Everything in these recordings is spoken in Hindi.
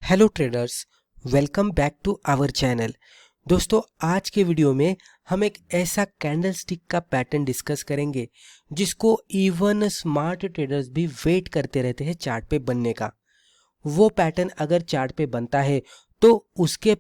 Hello traders, welcome back to our channel. दोस्तों, आज के वीडियो में हम एक ऐसा कैंडल स्टिक का पैटर्न डिस्कस करेंगे जिसको इवन स्मार्ट ट्रेडर्स भी वेट करते रहते हैं चार्ट पे बनने का। वो पैटर्न अगर चार्ट पे बनता है तो उसके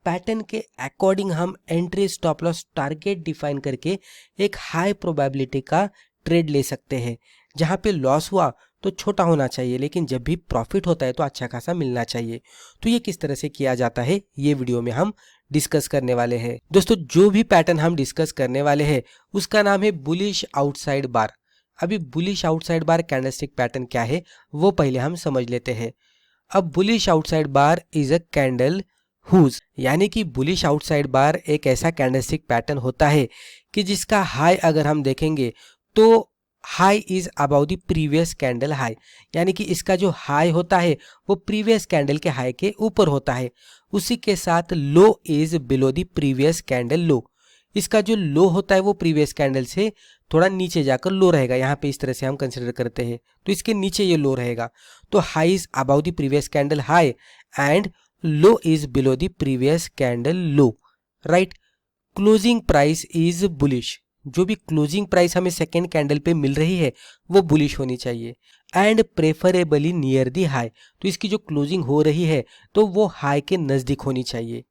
पैटर्न के अकॉर्डिंग हम entry, stop loss, target define करके एक हाई प्रोबेबिलिटी का ट्रेड ले सकते हैं। जहाँ पे लॉस हुआ तो छोटा होना चाहिए, लेकिन जब भी प्रॉफिट होता है तो अच्छा खासा मिलना चाहिए। तो ये किस तरह से किया जाता है ये वीडियो में हम डिस्कस करने वाले हैं। दोस्तों, जो भी पैटर्न हम डिस्कस करने वाले हैं उसका नाम है बुलिश आउटसाइड बार। अभी bullish outside bar candlestick pattern क्या है वो पहले हम समझ लेते हैं। अब bullish outside bar is a candle whose, यानी कि बुलिश आउटसाइड बार एक ऐसा कैंडलस्टिक पैटर्न होता है कि जिसका हाई अगर हम देखेंगे तो high is about the previous candle high, यानी कि इसका जो हाई होता है वो प्रीवियस कैंडल के हाई के ऊपर होता है। उसी के साथ low is below the previous candle low, इसका जो लो होता है वो प्रीवियस कैंडल से थोड़ा नीचे जाकर लो रहेगा। यहाँ पे इस तरह से हम कंसिडर करते हैं तो इसके नीचे ये लो रहेगा। तो high is about the previous candle high and low is below the previous candle low, right. Closing price is bullish, जो भी क्लोजिंग प्राइस हमें सेकेंड कैंडल पे मिल रही है वो बुलिश होनी चाहिए। And preferably near the high, तो इसकी जो क्लोजिंग हो रही है तो वो हाई के नजदीक होनी चाहिए।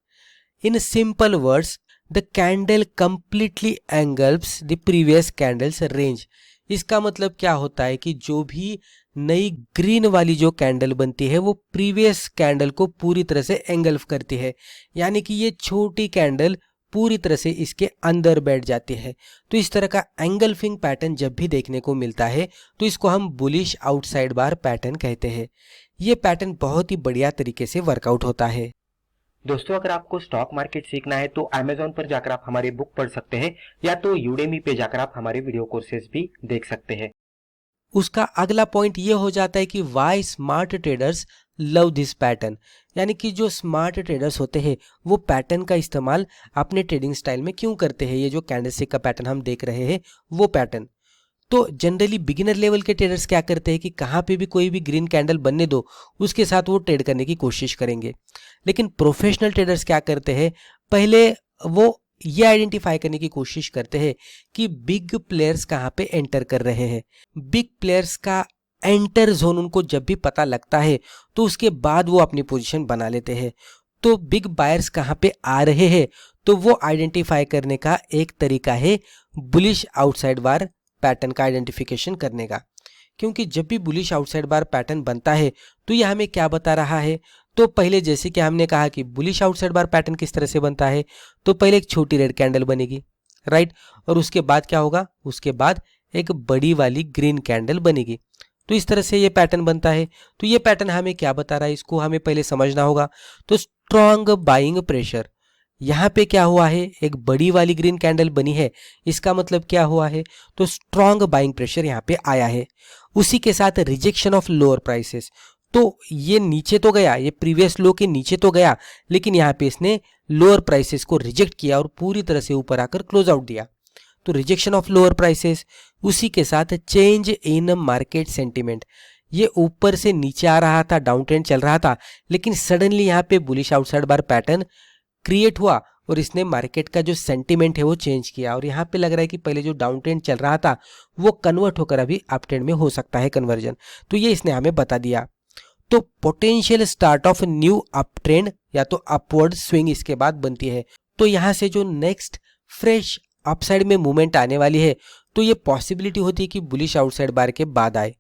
In simple words, the candle completely engulfs the previous candle's range. इसका मतलब क्या होता है कि जो भी नई ग्रीन वाली जो कैंडल बनती है वो प्रीवियस कैंडल को पूरी तरह से एंगल्फ करती है, यानी कि ये छोटी कैंडल पूरी तरह से इसके अंदर बैठ जाती है। तो इस तरह का एंगल्फिंग पैटर्न जब भी देखने को मिलता है तो इसको हम बुलिश आउटसाइड बार पैटर्न कहते हैं। ये पैटर्न बहुत ही बढ़िया तरीके से वर्कआउट होता है। दोस्तों, अगर आपको स्टॉक मार्केट सीखना है तो अमेजोन पर जाकर आप हमारी बुक पढ़ सकते हैं या तो यूडेमी पे जाकर आप हमारे वीडियो कोर्सेज भी देख सकते हैं। उसका अगला पॉइंट ये हो जाता है कि why smart traders love this pattern, यानी कि जो स्मार्ट ट्रेडर्स होते हैं वो पैटर्न का इस्तेमाल अपने ट्रेडिंग स्टाइल में क्यों करते हैं। ये जो कैंडलस्टिक का पैटर्न हम देख रहे हैं वो पैटर्न, तो जनरली बिगिनर लेवल के ट्रेडर्स क्या करते हैं कि कहाँ पे भी कोई भी ग्रीन कैंडल बनने दो उसके साथ वो ट्रेड करने की कोशिश करेंगे। लेकिन प्रोफेशनल ट्रेडर्स क्या करते हैं, पहले वो ये आइडेंटिफाई करने की कोशिश करते हैं कि बिग प्लेयर्स कहाँ पे एंटर कर रहे हैं। बिग प्लेयर्स का एंटर जोन उनको जब भी पता लगता है तो उसके बाद वो अपनी पोजीशन बना लेते हैं। तो बिग बायर्स कहाँ पे आ रहे हैं तो वो आइडेंटिफाई करने का एक तरीका है बुलिश आउटसाइड बार पैटर्न का आइडेंटिफिकेशन करने का। क्योंकि जब भी बुलिश आउटसाइड बार पैटर्न बनता है तो ये हमें क्या बता रहा है, तो पहले जैसे कि हमने कहा कि बुलिश आउटसाइड बार पैटर्न किस तरह से बनता है, तो पहले एक छोटी रेड कैंडल बनेगी, राइट, और उसके बाद क्या होगा, उसके बाद एक बड़ी वाली ग्रीन कैंडल बनेगी। तो इस तरह से ये पैटर्न बनता है। तो ये पैटर्न हमें क्या बता रहा है, इसको हमें पहले समझना होगा। तो स्ट्रॉन्ग बाइंग प्रेशर, यहाँ पे क्या हुआ है, एक बड़ी वाली ग्रीन कैंडल बनी है, इसका मतलब क्या हुआ है, तो स्ट्रॉन्ग बाइंग प्रेशर यहाँ पे आया है। उसी के साथ रिजेक्शन ऑफ लोअर प्राइसेस, तो ये नीचे तो गया, ये प्रीवियस लो के नीचे तो गया, लेकिन यहाँ पे इसने लोअर प्राइसेस को रिजेक्ट किया और पूरी तरह से ऊपर आकर क्लोज आउट दिया। तो रिजेक्शन ऑफ लोअर प्राइसेस, उसी के साथ चेंज इन मार्केट सेंटिमेंट, ये ऊपर से नीचे आ रहा था, डाउन ट्रेंड चल रहा था, लेकिन सडनली यहाँ पे बुलिश आउटसाइड बार पैटर्न क्रिएट हुआ और इसने मार्केट का जो सेंटीमेंट है वो चेंज किया। और यहाँ पे लग रहा है कि पहले जो डाउन ट्रेंड चल रहा था वो कन्वर्ट होकर अभी अप ट्रेंड में हो सकता है कन्वर्जन, तो ये इसने हमें बता दिया। तो potential start of new up trend या तो अपवर्ड स्विंग इसके बाद बनती है। तो यहाँ से जो नेक्स्ट फ्रेश अपसाइड में मूवमेंट आने वाली है तो ये पॉसिबिलिटी होती है कि बुलिश आउटसाइड बार के बाद आए।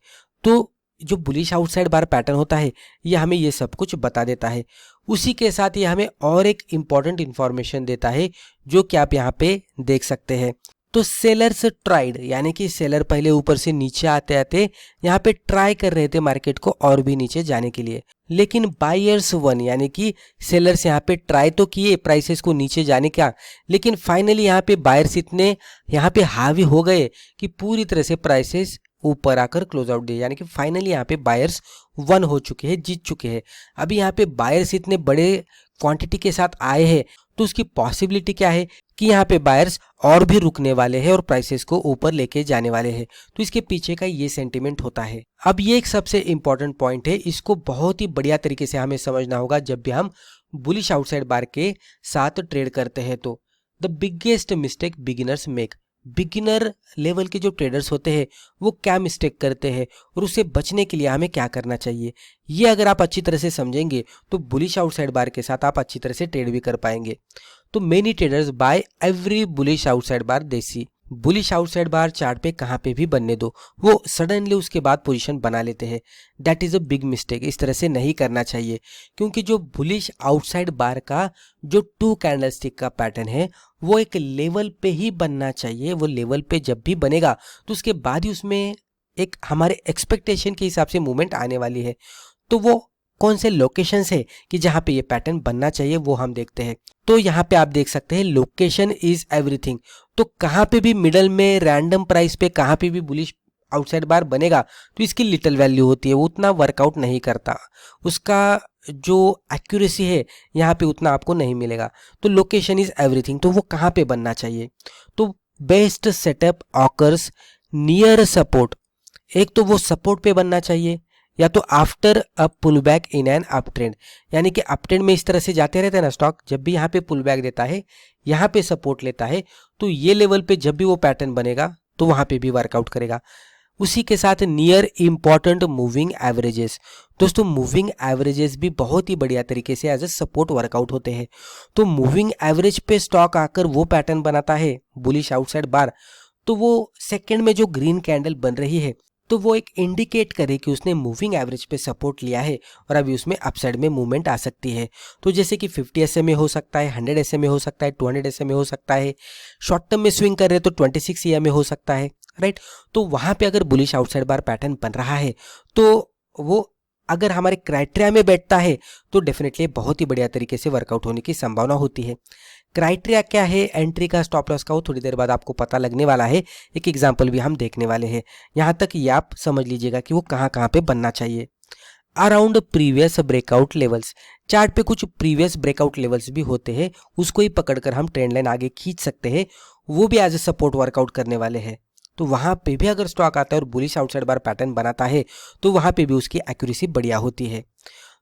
तो जो बुलिश आउटसाइड बार पैटर्न होता है ये हमें ये सब कुछ बता देता है। उसी के साथ ये हमें और एक इंपॉर्टेंट इंफॉर्मेशन देता है जो कि आप यहाँ पे देख सकते हैं। तो सेलर्स ट्राइड, यानी कि सेलर पहले ऊपर से नीचे आते आते यहाँ पे ट्राई कर रहे थे मार्केट को और भी नीचे जाने के लिए, लेकिन बायर्स वन, यानी कि सेलर्स यहाँ पे ट्राई तो किए प्राइसेस को नीचे जाने का, लेकिन फाइनली यहाँ पे बायर्स इतने यहाँ पे हावी हो गए कि पूरी तरह से प्राइसेस ऊपर आकर क्लोज आउट दिए, यानी कि फाइनली यहाँ पे बायर्स वन हो चुके हैं, जीत चुके हैं। अभी यहाँ पे बायर्स इतने बड़े क्वांटिटी के साथ आए हैं तो उसकी पॉसिबिलिटी क्या है कि यहाँ पे बायर्स और भी रुकने वाले हैं और प्राइसेस को ऊपर लेके जाने वाले हैं। तो इसके पीछे का ये सेंटिमेंट होता है। अब ये एक सबसे इंपॉर्टेंट पॉइंट है, इसको बहुत ही बढ़िया तरीके से हमें समझना होगा जब भी हम बुलिश आउटसाइड बार के साथ ट्रेड करते हैं। तो the biggest mistake beginners make, beginner level के जो ट्रेडर्स होते हैं वो क्या मिस्टेक करते हैं और उससे बचने के लिए हमें क्या करना चाहिए, ये अगर आप अच्छी तरह से समझेंगे तो बुलिश आउटसाइड बार के साथ आप अच्छी तरह से ट्रेड भी कर पाएंगे। तो many traders buy every bullish outside bar they see, bullish outside bar chart पे कहाँ पे भी बनने दो, वो सडनली उसके बाद पोजीशन बना लेते हैं। That is a big mistake, इस तरह से नहीं करना चाहिए, क्योंकि जो बुलिश आउटसाइड बार का जो 2 कैंडलस्टिक का पैटर्न है वो एक लेवल पे ही बनना चाहिए। वो लेवल पे जब भी बनेगा तो उसके बाद ही उसमें एक हमारे एक्सपेक्टेशन के हिसाब से मूवमेंट आने वाली है। तो वो कौन से लोकेशंस है कि जहाँ पे ये पैटर्न बनना चाहिए वो हम देखते हैं। तो यहाँ पे आप देख सकते हैं लोकेशन इज एवरीथिंग। तो कहाँ पे भी मिडल में रैंडम प्राइस पे कहाँ पे भी बुलिश आउटसाइड बार बनेगा तो इसकी लिटिल वैल्यू होती है, वो उतना वर्कआउट नहीं करता, उसका जो एक्यूरेसी है यहाँ पे उतना आपको नहीं मिलेगा। तो लोकेशन इज एवरीथिंग, तो वो कहाँ पे बनना चाहिए। तो best setup occurs near support, एक तो वो सपोर्ट पे बनना चाहिए या तो after a pull back in an up trend, यानी कि अप ट्रेंड में इस तरह से जाते रहते हैं ना स्टॉक, जब भी यहाँ पे पुल बैक देता है यहाँ पे सपोर्ट लेता है तो ये लेवल पे जब भी वो पैटर्न बनेगा तो वहाँ पे भी वर्कआउट करेगा। उसी के साथ नियर इंपॉर्टेंट मूविंग एवरेजेस, दोस्तों मूविंग एवरेजेस भी बहुत ही बढ़िया तरीके से एज ए सपोर्ट वर्कआउट होते हैं। तो मूविंग एवरेज पे स्टॉक आकर वो पैटर्न बनाता है बुलिश आउटसाइड बार, तो वो सेकंड में जो ग्रीन कैंडल बन रही है तो वो एक इंडिकेट करे कि उसने मूविंग एवरेज पे सपोर्ट लिया है और अभी उसमें अपसाइड में मूवमेंट आ सकती है। तो जैसे कि 50 SMA हो सकता है, 100 SMA हो सकता है, 200 SMA हो सकता है, शॉर्ट टर्म में स्विंग कर रहे तो 26 EMA हो सकता है, राइट। तो वहाँ पे अगर बुलिश आउटसाइड बार पैटर्न बन रहा है तो वो अगर हमारे क्राइटेरिया में बैठता है तो डेफिनेटली बहुत ही बढ़िया तरीके से वर्कआउट होने की संभावना होती है। क्राइटेरिया क्या है एंट्री का, स्टॉप लॉस का, वो थोड़ी देर बाद आपको पता लगने वाला है, एक एग्जांपल भी हम देखने वाले हैं। यहाँ तक ये आप समझ लीजिएगा कि वो कहाँ कहाँ पे बनना चाहिए। Around previous breakout levels, chart पे कुछ प्रीवियस ब्रेकआउट लेवल्स भी होते हैं, उसको ही पकड़कर हम ट्रेंड लाइन आगे खींच सकते हैं, वो भी एज ए सपोर्ट वर्कआउट करने वाले हैं। तो वहाँ पे भी अगर स्टॉक आता है और बुलिश आउटसाइड बार पैटर्न बनाता है तो वहाँ पे भी उसकी एक्यूरेसी बढ़िया होती है।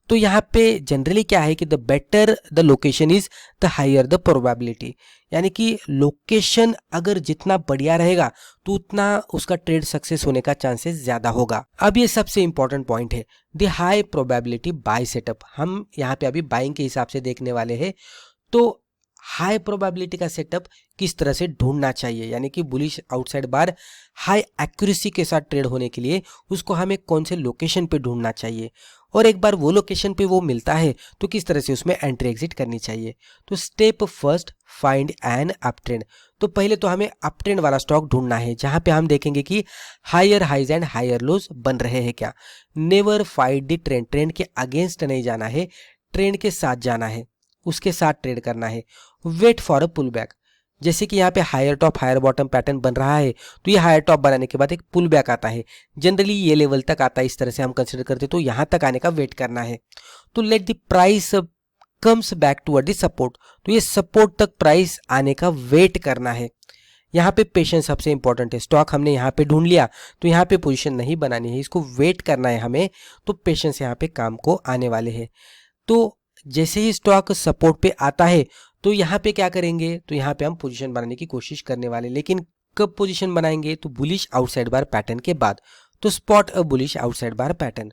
तो यहाँ पे जनरली क्या है कि the better the location is the higher the probability, यानी कि लोकेशन अगर जितना बढ़िया रहेगा तो उतना उसका ट्रेड सक्सेस होने का चांसेस ज्यादा होगा। अब ये सबसे इंपॉर्टेंट पॉइंट है, the high probability buy setup, हम यहाँ पे अभी बाइंग के हिसाब से देखने वाले हैं। तो हाई प्रोबेबिलिटी का सेटअप किस तरह से ढूंढना चाहिए, यानी कि बुलिश आउटसाइड बार हाई एक्यूरेसी के साथ ट्रेड होने के लिए उसको हमें कौन से लोकेशन पे ढूंढना चाहिए, और एक बार वो लोकेशन पे वो मिलता है तो किस तरह से उसमें एंट्री एग्जिट करनी चाहिए। तो step first, find an up trend. तो पहले तो हमें अप ट्रेंड वाला स्टॉक ढूंढना है जहां पे हम देखेंगे कि higher highs and higher lows बन रहे हैं क्या। Never fight the trend, trend के अगेंस्ट नहीं जाना है, ट्रेंड के साथ जाना है, उसके साथ ट्रेड करना है। Wait for a pull back, जैसे कि यहाँ पे higher top higher bottom pattern बन रहा है तो ये हायर टॉप बनाने के बाद एक पुल बैक आता है, जनरली ये लेवल तक आता है, इस तरह से हम कंसिडर करते हैं, तो यहाँ तक आने का वेट करना है। तो let the price comes back toward the support, तो ये सपोर्ट तक प्राइस आने का वेट करना है। यहाँ पे पेशेंस सबसे इंपॉर्टेंट है, स्टॉक हमने यहाँ पे ढूंढ लिया तो यहाँ पे पोजीशन नहीं बनानी है, इसको वेट करना है हमें, तो पेशेंस यहाँ पे काम को आने वाले हैं। तो जैसे ही स्टॉक सपोर्ट पे आता है तो यहाँ पे क्या करेंगे, तो यहाँ पे हम पोजीशन बनाने की कोशिश करने वाले, लेकिन कब पोजीशन बनाएंगे, तो बुलिश आउटसाइड बार पैटर्न के बाद। तो spot a bullish outside bar pattern,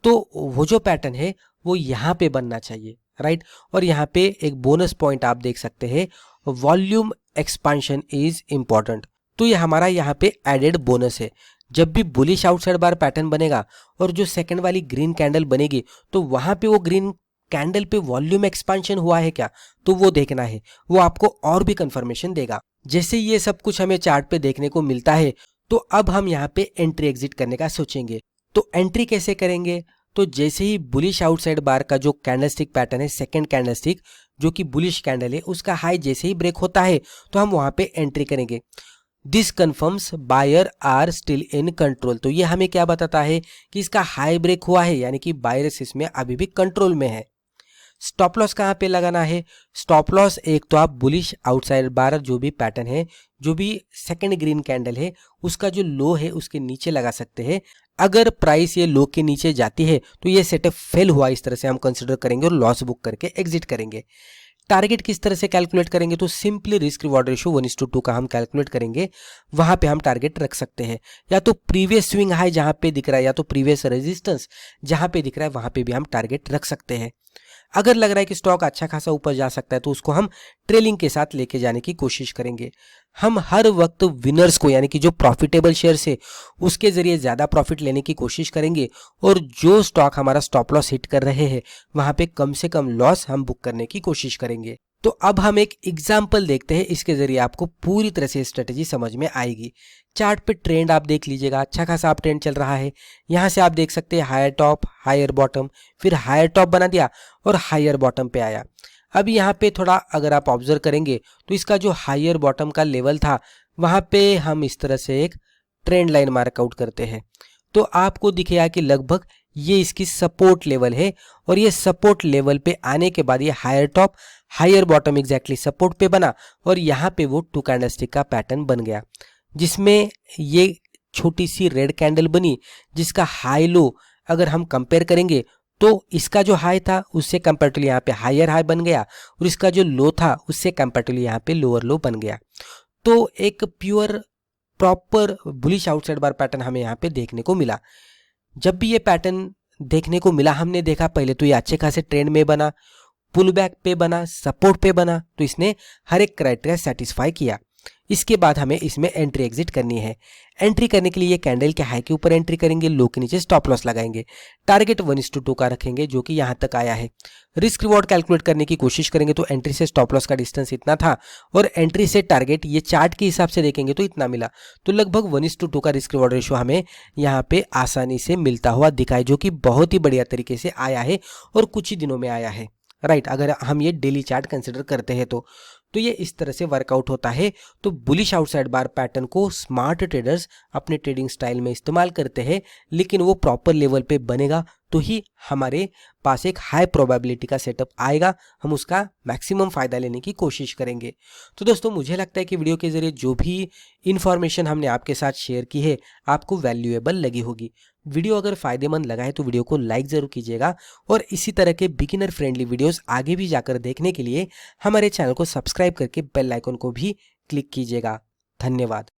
तो वो जो पैटर्न है वो यहाँ पे बनना चाहिए, राइट। और यहाँ पे एक बोनस पॉइंट आप देख सकते हैं, वॉल्यूम एक्सपांशन इज इंपॉर्टेंट। तो ये हमारा यहाँ पे एडेड बोनस है, जब भी बुलिश आउटसाइड बार पैटर्न बनेगा और जो सेकंड वाली ग्रीन कैंडल बनेगी तो वहां पे वो ग्रीन कैंडल पे वॉल्यूम एक्सपांशन हुआ है क्या, तो वो देखना है, वो आपको और भी कंफर्मेशन देगा। जैसे ये सब कुछ हमें चार्ट पे देखने को मिलता है तो अब हम यहाँ पे एंट्री एग्जिट करने का सोचेंगे। तो एंट्री कैसे करेंगे, तो जैसे ही बुलिश आउटसाइड बार का जो कैंडलस्टिक पैटर्न है, सेकंड कैंडलस्टिक जो कि बुलिश कैंडल है, उसका हाई जैसे ही ब्रेक होता है तो हम वहां पे एंट्री करेंगे। This confirms buyer are still in control, तो ये हमें क्या बताता है कि इसका हाई ब्रेक हुआ है, यानी कि बायर्स इसमें अभी भी कंट्रोल में है। स्टॉप लॉस कहाँ पे लगाना है? स्टॉप लॉस एक तो आप बुलिश आउटसाइड बार जो भी पैटर्न है, जो भी सेकंड ग्रीन कैंडल है, उसका जो लो है उसके नीचे लगा सकते हैं। अगर प्राइस ये लो के नीचे जाती है तो ये सेटअप फेल हुआ इस तरह से हम कंसिडर करेंगे और लॉस बुक करके एग्जिट करेंगे। टारगेट किस तरह से कैलकुलेट करेंगे? तो सिंपली रिस्क रिवॉर्ड रेशियो 1:2 का हम कैलकुलेट करेंगे, वहां पे हम टारगेट रख सकते हैं। या तो प्रीवियस स्विंग हाई जहां पे दिख रहा है या तो प्रीवियस रेजिस्टेंस जहां पे दिख रहा है वहां पे भी हम टारगेट रख सकते हैं। अगर लग रहा है कि स्टॉक अच्छा खासा ऊपर जा सकता है तो उसको हम ट्रेलिंग के साथ लेके जाने की कोशिश करेंगे। हम हर वक्त विनर्स को यानी कि जो प्रॉफिटेबल शेयर्स है उसके जरिए ज़्यादा प्रॉफिट लेने की कोशिश करेंगे और जो स्टॉक हमारा स्टॉप लॉस हिट कर रहे हैं वहां पे कम से कम लॉस हम बुक करने की कोशिश करेंगे। तो अब हम एक एग्जाम्पल देखते हैं, इसके जरिए आपको पूरी तरह से स्ट्रेटेजी समझ में आएगी। चार्ट पे ट्रेंड आप देख लीजिएगा, अच्छा खासा आप ट्रेंड चल रहा है। यहाँ से आप देख सकते हैं हायर टॉप हायर बॉटम, फिर हायर टॉप बना दिया और हायर बॉटम पे आया। अब यहाँ पे थोड़ा अगर आप ऑब्जर्व करेंगे तो इसका जो हायर बॉटम का लेवल था वहाँ पे हम इस तरह से एक ट्रेंड लाइन मार्कआउट करते हैं तो आपको दिखेगा कि लगभग ये इसकी सपोर्ट लेवल है और ये सपोर्ट लेवल पे आने के बाद ये higher top higher bottom exactly support पे बना और यहाँ पे वो 2 कैंडलस्टिक का पैटर्न बन गया, जिसमें ये छोटी सी रेड कैंडल बनी जिसका हाई लो अगर हम कंपेयर करेंगे तो इसका जो हाई था उससे कंपेरेटिवली यहाँ पे हायर हाई बन गया और इसका जो लो था उससे कंपेरेटिवली यहाँ पे लोअर लो बन गया। तो एक प्योर प्रॉपर बुलिश आउटसाइड बार पैटर्न हमें यहाँ पे देखने को मिला। जब भी ये पैटर्न देखने को मिला हमने देखा पहले तो ये अच्छे खासे ट्रेंड में बना, पुल बैक पे बना, सपोर्ट पे बना, तो इसने हर एक क्राइटेरिया सेटिस्फाई किया। इसके बाद हमें इसमें एंट्री एग्जिट करनी है। एंट्री करने के लिए ये कैंडल के हाई के ऊपर एंट्री करेंगे, लो के नीचे स्टॉप लॉस लगाएंगे, टारगेट 1:2 का रखेंगे जो कि यहाँ तक आया है। रिस्क रिवॉर्ड कैलकुलेट करने की कोशिश करेंगे तो एंट्री से स्टॉप लॉस का डिस्टेंस इतना था और एंट्री से टारगेट ये चार्ट के हिसाब से देखेंगे तो इतना मिला। तो लगभग 1:2 का रिस्क रिवॉर्ड रेशियो हमें यहाँ पे आसानी से मिलता हुआ दिखाई, जो कि बहुत ही बढ़िया तरीके से आया है और कुछ ही दिनों में आया है, राइट। अगर हम ये डेली चार्ट कंसिडर करते हैं तो ये इस तरह से वर्कआउट होता है। तो बुलिश आउटसाइड बार पैटर्न को स्मार्ट ट्रेडर्स अपने ट्रेडिंग स्टाइल में इस्तेमाल करते हैं, लेकिन वो प्रॉपर लेवल पे बनेगा तो ही हमारे पास एक हाई प्रोबेबिलिटी का सेटअप आएगा, हम उसका मैक्सिमम फायदा लेने की कोशिश करेंगे। तो दोस्तों मुझे लगता है कि वीडियो के जरिए जो भी इंफॉर्मेशन हमने आपके साथ शेयर की है आपको वैल्यूएबल लगी होगी। वीडियो अगर फायदेमंद लगा है तो वीडियो को लाइक जरूर कीजिएगा और इसी तरह के बिगिनर फ्रेंडली वीडियोस आगे भी जाकर देखने के लिए हमारे चैनल को सब्सक्राइब करके बेल आइकन को भी क्लिक कीजिएगा। धन्यवाद।